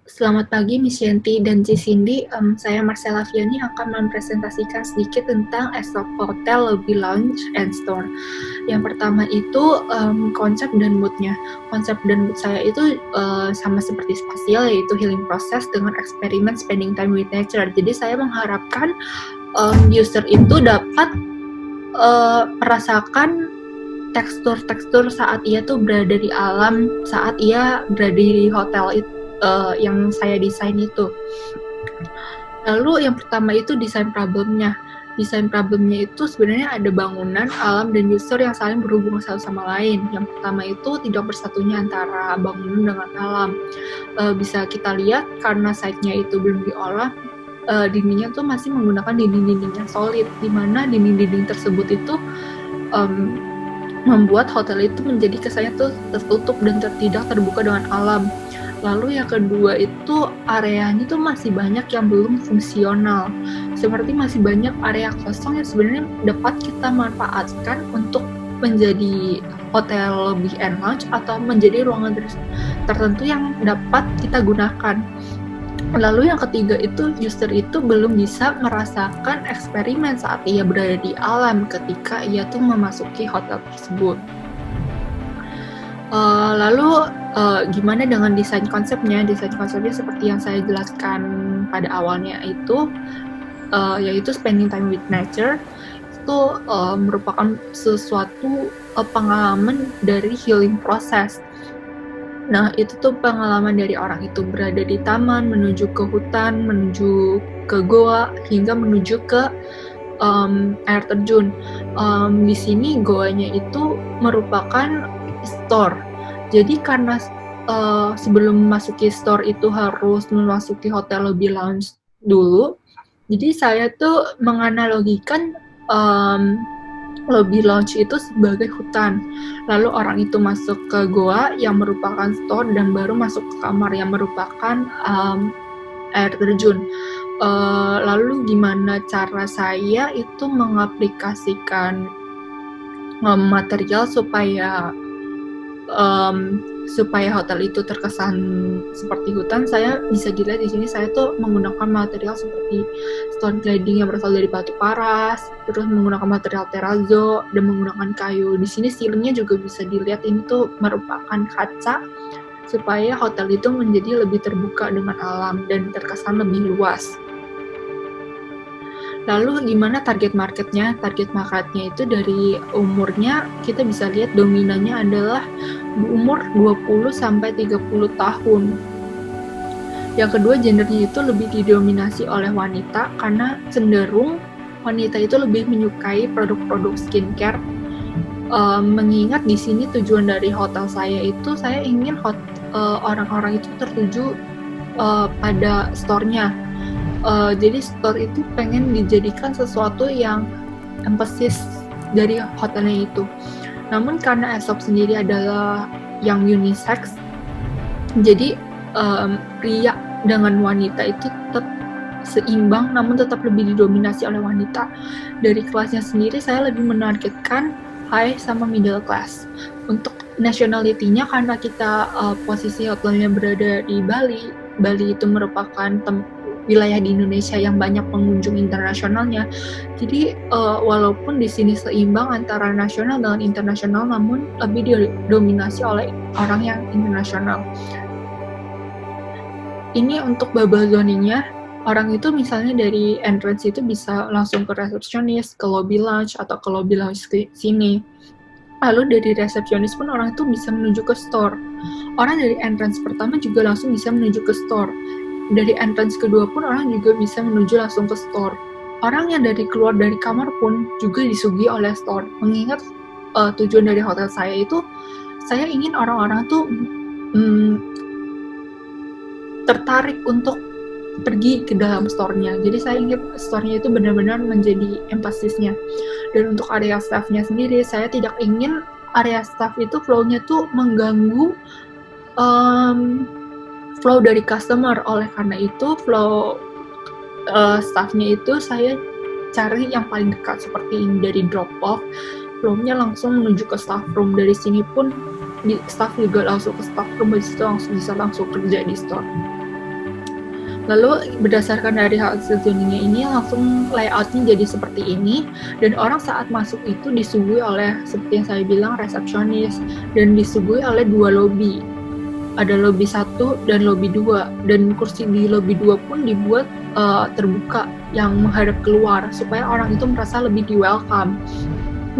Selamat pagi Miss Yanti dan Ci Cindy. Saya Marcella Viani akan mempresentasikan sedikit tentang Aesop Hotel Lobby Lounge and Store. Yang pertama itu konsep dan mood-nya. Konsep dan mood saya itu sama seperti spasial, yaitu healing process dengan eksperimen spending time with nature. Jadi saya mengharapkan user itu dapat merasakan tekstur-tekstur saat ia tuh berada di alam, saat ia berada di hotel itu yang saya desain itu. Lalu yang pertama itu desain problemnya. Desain problemnya itu sebenarnya ada bangunan, alam, dan user yang saling berhubungan satu sama lain. Yang pertama itu tidak bersatunya antara bangunan dengan alam. Bisa kita lihat karena site-nya itu belum diolah, dindingnya tuh masih menggunakan dinding-dinding yang solid, di mana dinding-dinding tersebut itu membuat hotel itu menjadi kesannya tuh tertutup dan tidak terbuka dengan alam. Lalu yang kedua itu areanya tuh masih banyak yang belum fungsional. Seperti masih banyak area kosong yang sebenarnya dapat kita manfaatkan untuk menjadi hotel lobby and lounge atau menjadi ruangan tertentu yang dapat kita gunakan. Lalu yang ketiga itu user itu belum bisa merasakan eksperimen saat ia berada di alam ketika ia tuh memasuki hotel tersebut. Lalu gimana dengan desain konsepnya? Desain konsepnya seperti yang saya jelaskan pada awalnya itu, yaitu spending time with nature. Itu merupakan sesuatu pengalaman dari healing process. Nah, itu tuh pengalaman dari orang itu berada di taman, menuju ke hutan, menuju ke goa, hingga menuju ke air terjun. Di sini goanya itu merupakan store. Jadi karena sebelum memasuki store itu harus memasuki hotel lobby lounge dulu. Jadi saya tuh menganalogikan lobby lounge itu sebagai hutan. Lalu orang itu masuk ke goa yang merupakan store dan baru masuk ke kamar yang merupakan air terjun. Lalu gimana cara saya itu mengaplikasikan material supaya hotel itu terkesan seperti hutan. Saya bisa dilihat di sini saya tuh menggunakan material seperti stone cladding yang berasal dari batu paras, terus menggunakan material terrazzo dan menggunakan kayu. Di sini ceilingnya juga bisa dilihat ini tuh merupakan kaca supaya hotel itu menjadi lebih terbuka dengan alam dan terkesan lebih luas. Lalu gimana target marketnya? Target marketnya itu dari umurnya kita bisa lihat dominannya adalah umur 20-30 tahun. Yang kedua, gendernya itu lebih didominasi oleh wanita karena cenderung wanita itu lebih menyukai produk-produk skincare. Mengingat di sini tujuan dari hotel saya itu saya ingin orang-orang itu tertuju pada store-nya. Jadi store itu pengen dijadikan sesuatu yang emphasis dari hotelnya itu. Namun karena Aesop sendiri adalah yang unisex, jadi pria dengan wanita itu tetap seimbang, namun tetap lebih didominasi oleh wanita. Dari kelasnya sendiri saya lebih menargetkan high sama middle class. Untuk nationality-nya karena kita posisi hotelnya berada di Bali. Bali itu merupakan wilayah di Indonesia yang banyak pengunjung internasionalnya. Jadi walaupun di sini seimbang antara nasional dengan internasional, namun lebih didominasi oleh orang yang internasional. Ini untuk bubble zoning-nya, orang itu misalnya dari entrance itu bisa langsung ke resepsionis, ke lobby lounge, atau ke lobby lounge ke sini. Lalu dari resepsionis pun orang itu bisa menuju ke store. Orang dari entrance pertama juga langsung bisa menuju ke store. Dari entrance kedua pun orang juga bisa menuju langsung ke store. Orang yang keluar dari kamar pun juga disuguhi oleh store. Mengingat tujuan dari hotel saya itu, saya ingin orang-orang tuh tertarik untuk pergi ke dalam store-nya. Jadi saya ingin store-nya itu benar-benar menjadi empasisnya. Dan untuk area staff-nya sendiri, saya tidak ingin area staff itu flow-nya tuh mengganggu flow dari customer. Oleh karena itu flow staffnya itu saya cari yang paling dekat, seperti ini dari drop off flow-nya langsung menuju ke staff room. Dari sini pun staff juga langsung ke staff room, dari situ langsung bisa kerja di store. Lalu berdasarkan dari hasil zoningnya ini langsung layoutnya jadi seperti ini, dan orang saat masuk itu disuguhi oleh seperti yang saya bilang resepsionis, dan disuguhi oleh 2 lobby. Ada lobby 1 dan lobby 2, dan kursi di lobby 2 pun dibuat terbuka yang menghadap keluar supaya orang itu merasa lebih di welcome.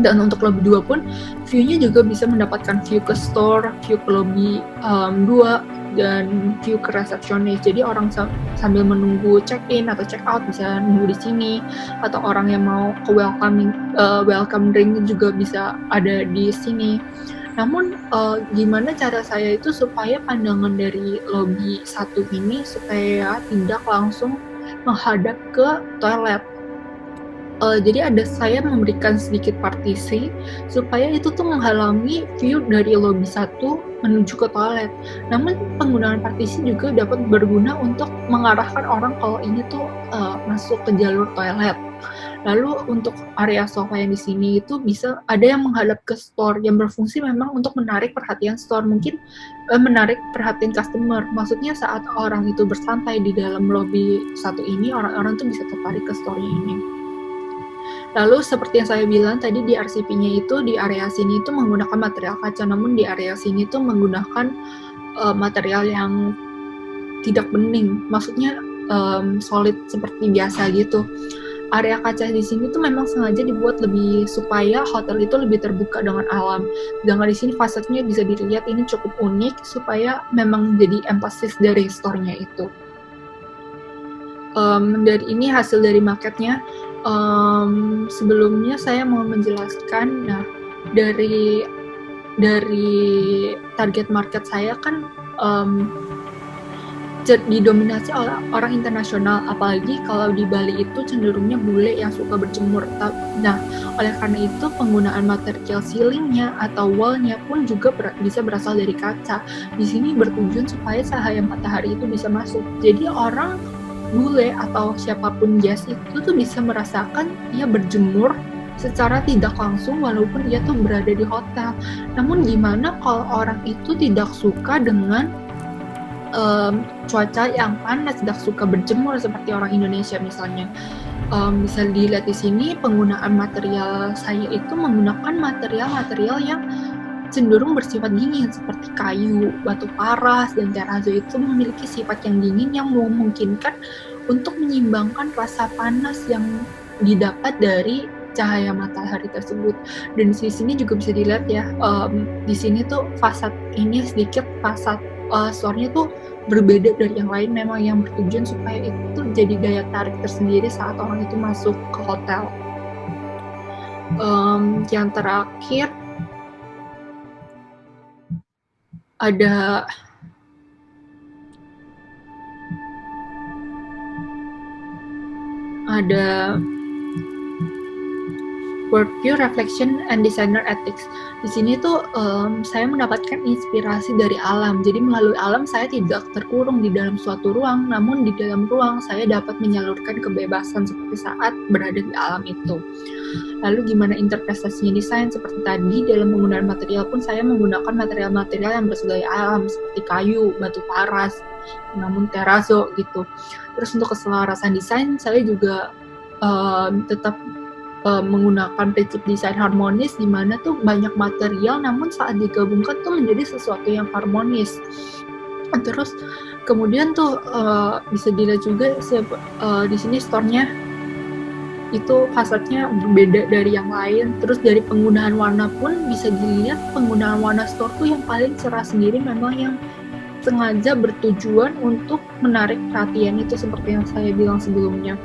Dan untuk lobby 2 pun view-nya juga bisa mendapatkan view ke store, view ke lobby 2, dan view ke resepsionis. Jadi orang sambil menunggu check-in atau check-out bisa nunggu di sini, atau orang yang mau ke welcome drink juga bisa ada di sini. Namun gimana cara saya itu supaya pandangan dari lobby 1 ini supaya tidak langsung menghadap ke toilet. Jadi saya memberikan sedikit partisi supaya itu tuh menghalangi view dari lobby 1 menuju ke toilet. Namun penggunaan partisi juga dapat berguna untuk mengarahkan orang kalau ini tuh masuk ke jalur toilet. Lalu untuk area sofa yang di sini itu bisa ada yang menghadap ke store yang berfungsi memang untuk menarik perhatian store, mungkin menarik perhatian customer. Maksudnya saat orang itu bersantai di dalam lobby 1 ini, orang-orang tuh bisa tertarik ke store-nya ini. Lalu seperti yang saya bilang tadi di RCP-nya itu di area sini itu menggunakan material kaca, namun di area sini itu menggunakan material yang tidak bening, maksudnya solid seperti biasa gitu. Area kaca di sini tuh memang sengaja dibuat lebih supaya hotel itu lebih terbuka dengan alam. Sedangkan di sini fasadnya bisa dilihat ini cukup unik supaya memang jadi emphasis dari store-nya itu. Dari ini hasil dari marketnya. Sebelumnya saya mau menjelaskan, nah dari target market saya kan didominasi oleh orang internasional, apalagi kalau di Bali itu cenderungnya bule yang suka berjemur. Nah, oleh karena itu penggunaan material ceilingnya atau wallnya pun juga bisa berasal dari kaca. Di sini bertujuan supaya cahaya matahari itu bisa masuk. Jadi orang bule atau siapapun guest itu tuh bisa merasakan ia berjemur secara tidak langsung walaupun dia tuh berada di hotel. Namun gimana kalau orang itu tidak suka dengan cuaca yang panas, tidak suka berjemur seperti orang Indonesia misalnya? Bisa dilihat di sini penggunaan material saya itu menggunakan material-material yang cenderung bersifat dingin seperti kayu, batu paras, dan terrazzo itu memiliki sifat yang dingin yang memungkinkan untuk menyimbangkan rasa panas yang didapat dari cahaya matahari tersebut. Dan di sini juga bisa dilihat ya, di sini tuh fasad ini sedikit fasad store-nya tuh berbeda dari yang lain, memang yang bertujuan supaya itu jadi daya tarik tersendiri saat orang itu masuk ke hotel. Yang terakhir ada Worldview, Reflection, and Designer Ethics. Di sini tuh saya mendapatkan inspirasi dari alam. Jadi melalui alam saya tidak terkurung di dalam suatu ruang, namun di dalam ruang saya dapat menyalurkan kebebasan seperti saat berada di alam itu. Lalu gimana interpretasinya desain? Seperti tadi dalam penggunaan material pun saya menggunakan material-material yang berasal dari alam seperti kayu, batu paras, namun terrazzo gitu. Terus untuk keselarasan desain saya juga tetap menggunakan prinsip desain harmonis, di mana tuh banyak material namun saat digabungkan tuh menjadi sesuatu yang harmonis. Terus kemudian tuh bisa dilihat juga di sini store-nya itu fasadnya berbeda dari yang lain. Terus dari penggunaan warna pun bisa dilihat penggunaan warna store tuh yang paling cerah sendiri memang yang sengaja bertujuan untuk menarik perhatian, itu seperti yang saya bilang sebelumnya.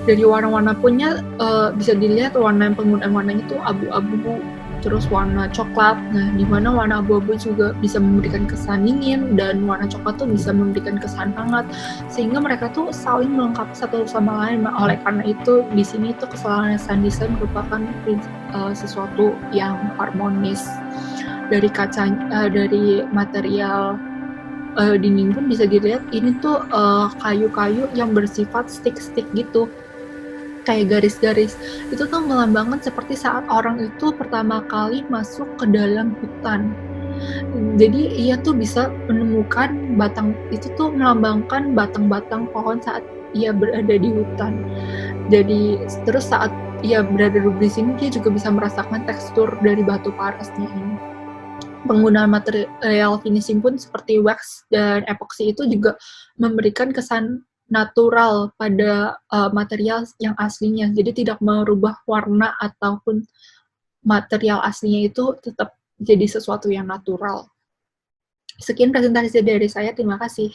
Dari warna-warna punya bisa dilihat penggunaan warnanya itu abu-abu, terus warna coklat. Nah, di mana warna abu-abu juga bisa memberikan kesan dingin dan warna coklat tuh bisa memberikan kesan hangat, sehingga mereka tuh saling melengkapi satu sama lain. Nah, oleh karena itu di sini tuh keselarasan desain merupakan sesuatu yang harmonis. Dari kaca, dari material dinding pun bisa dilihat ini tuh kayu-kayu yang bersifat stick-stick gitu, kayak garis-garis. Itu tuh melambangkan seperti saat orang itu pertama kali masuk ke dalam hutan. Jadi ia tuh bisa menemukan batang itu tuh melambangkan batang-batang pohon saat ia berada di hutan. Jadi terus saat ia berada di sini dia juga bisa merasakan tekstur dari batu parasnya ini. Penggunaan material finishing pun seperti wax dan epoxy itu juga memberikan kesan natural pada material yang aslinya. Jadi tidak merubah warna ataupun material aslinya itu tetap jadi sesuatu yang natural. Sekian presentasi dari saya, terima kasih.